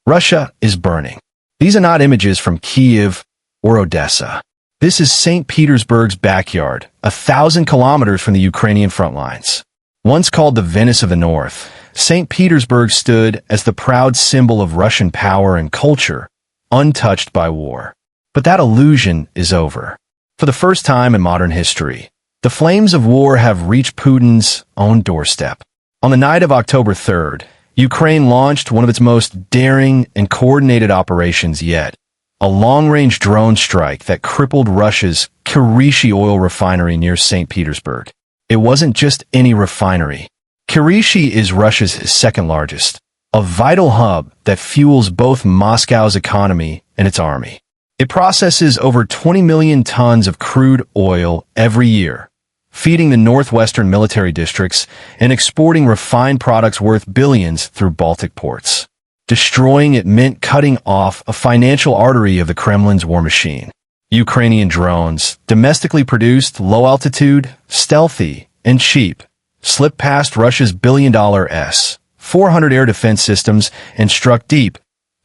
Russia is burning. These are not images from Kiev or Odessa. This is St. Petersburg's backyard, 1,000 kilometers from the Ukrainian front lines. Once called the Venice of the North, St. Petersburg stood as the proud symbol of Russian power and culture, untouched by war. But that illusion is over. For the first time in modern history, the flames of war have reached Putin's own doorstep. On the night of October 3rd, Ukraine launched one of its most daring and coordinated operations yet, a long-range drone strike that crippled Russia's Kryvyi oil refinery near St. Petersburg. It wasn't just any refinery. Kryvyi is Russia's second largest, a vital hub that fuels both Moscow's economy and its army. It processes over 20 million tons of crude oil every year, feeding the northwestern military districts and exporting refined products worth billions through Baltic ports. Destroying it meant cutting off a financial artery of the Kremlin's war machine. Ukrainian drones, domestically produced, low-altitude, stealthy, and cheap, slipped past Russia's billion-dollar S-400 air defense systems and struck deep,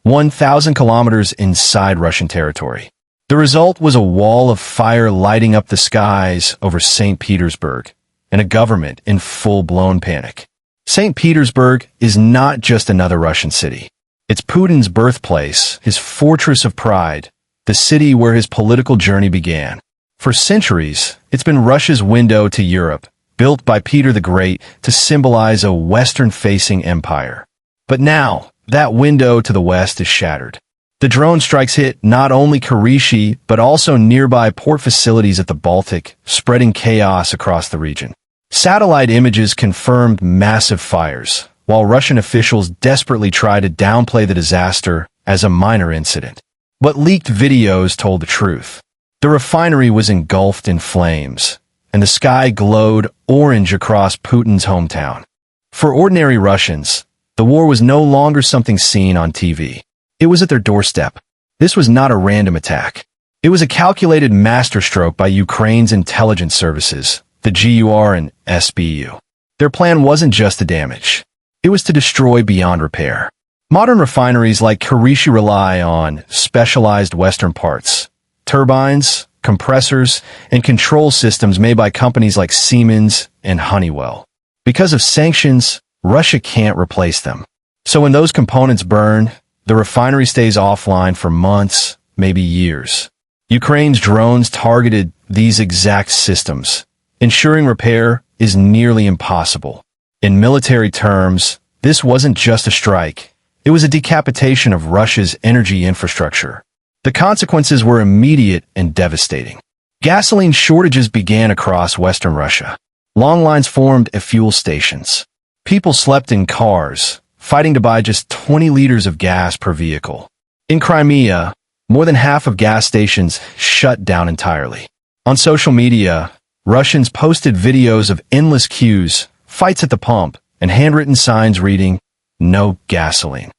1,000 kilometers inside Russian territory. The result was a wall of fire lighting up the skies over St. Petersburg, and a government in full-blown panic. St. Petersburg is not just another Russian city. It's Putin's birthplace, his fortress of pride, the city where his political journey began. For centuries, it's been Russia's window to Europe, built by Peter the Great to symbolize a western-facing empire. But now, that window to the west is shattered. The drone strikes hit not only Kryvyi, but also nearby port facilities at the Baltic, spreading chaos across the region. Satellite images confirmed massive fires, while Russian officials desperately try to downplay the disaster as a minor incident. But leaked videos told the truth. The refinery was engulfed in flames, and the sky glowed orange across Putin's hometown. For ordinary Russians, the war was no longer something seen on TV. It was at their doorstep. This was not a random attack. It was a calculated masterstroke by Ukraine's intelligence services, the GUR and SBU. Their plan wasn't just to damage. It was to destroy beyond repair. Modern refineries like Kryvyi rely on specialized Western parts, turbines, compressors, and control systems made by companies like Siemens and Honeywell. Because of sanctions, Russia can't replace them. So when those components burn, the refinery stays offline for months, maybe years. Ukraine's drones targeted these exact systems, ensuring repair is nearly impossible. In military terms, this wasn't just a strike. It was a decapitation of Russia's energy infrastructure. The consequences were immediate and devastating. Gasoline shortages began across Western Russia. Long lines formed at fuel stations. People slept in cars, fighting to buy just 20 liters of gas per vehicle. In Crimea, more than half of gas stations shut down entirely. On social media, Russians posted videos of endless queues, fights at the pump, and handwritten signs reading, "No gasoline."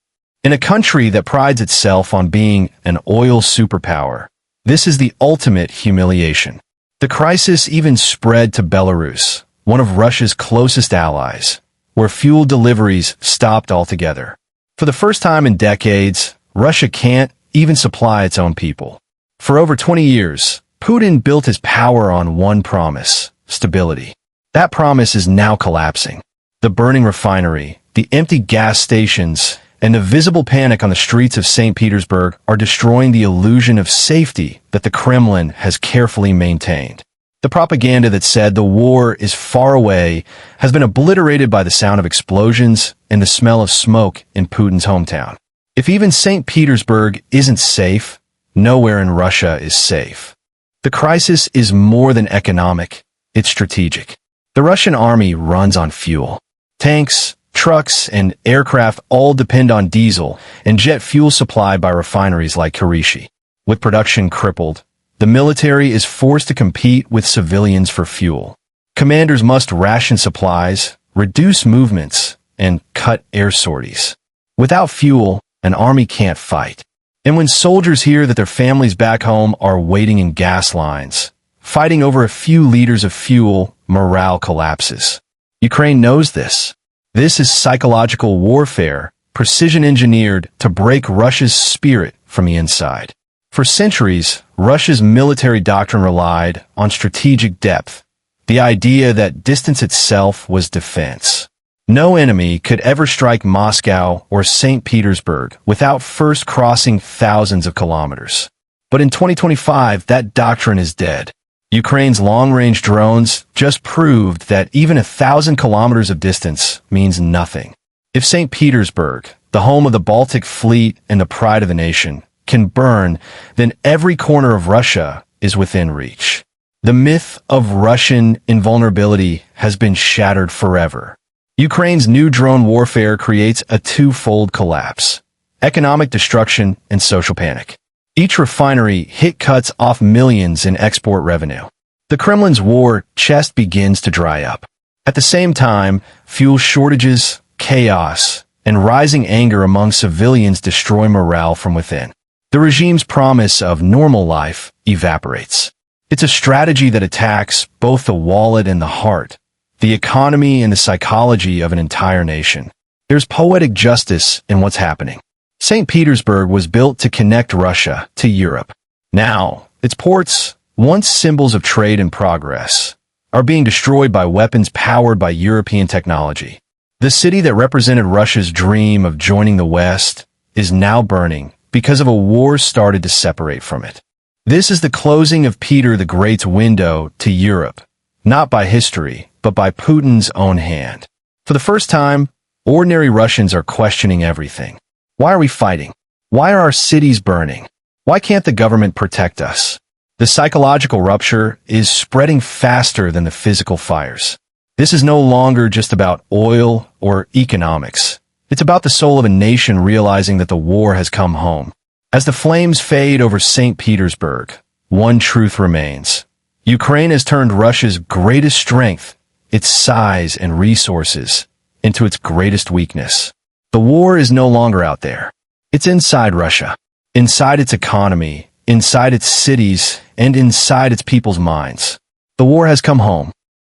In a country that prides itself on being an oil superpower, this is the ultimate humiliation. The crisis even spread to Belarus, one of Russia's closest allies, where fuel deliveries stopped altogether. For the first time in decades, Russia can't even supply its own people. For over 20 years, Putin built his power on one promise: stability. That promise is now collapsing. The burning refinery, the empty gas stations, and the visible panic on the streets of St. Petersburg are destroying the illusion of safety that the Kremlin has carefully maintained. The propaganda that said the war is far away has been obliterated by the sound of explosions and the smell of smoke in Putin's hometown. If even St. Petersburg isn't safe, nowhere in Russia is safe. The crisis is more than economic, it's strategic. The Russian army runs on fuel. Tanks, trucks, and aircraft all depend on diesel and jet fuel supplied by refineries like Kryvyi. With production crippled, the military is forced to compete with civilians for fuel. Commanders must ration supplies, reduce movements, and cut air sorties. Without fuel, an army can't fight. And when soldiers hear that their families back home are waiting in gas lines, fighting over a few liters of fuel, morale collapses. Ukraine knows this. This is psychological warfare precision engineered to break Russia's spirit from the inside. For centuries, Russia's military doctrine relied on strategic depth, the idea that distance itself was defense. No enemy could ever strike Moscow or St. Petersburg without first crossing thousands of kilometers. But in 2025, that doctrine is dead. Ukraine's long-range drones just proved that even 1,000 kilometers of distance means nothing. If St. Petersburg, the home of the Baltic Fleet and the pride of the nation, can burn, then every corner of Russia is within reach. The myth of Russian invulnerability has been shattered forever. Ukraine's new drone warfare creates a twofold collapse: economic destruction and social panic. Each refinery hit cuts off millions in export revenue. The Kremlin's war chest begins to dry up. At the same time, fuel shortages, chaos, and rising anger among civilians destroy morale from within. The regime's promise of normal life evaporates. It's a strategy that attacks both the wallet and the heart, the economy and the psychology of an entire nation. There's poetic justice in what's happening. St. Petersburg was built to connect Russia to Europe. Now, its ports, once symbols of trade and progress, are being destroyed by weapons powered by European technology. The city that represented Russia's dream of joining the West is now burning because of a war started to separate from it. This is the closing of Peter the Great's window to Europe, not by history, but by Putin's own hand. For the first time, ordinary Russians are questioning everything. Why are we fighting? Why are our cities burning? Why can't the government protect us? The psychological rupture is spreading faster than the physical fires. This is no longer just about oil or economics. It's about the soul of a nation realizing that the war has come home. As the flames fade over St. Petersburg, one truth remains. Ukraine has turned Russia's greatest strength, its size and resources, into its greatest weakness. The war is no longer out there. It's inside Russia, inside its economy, inside its cities, and inside its people's minds. The war has come home.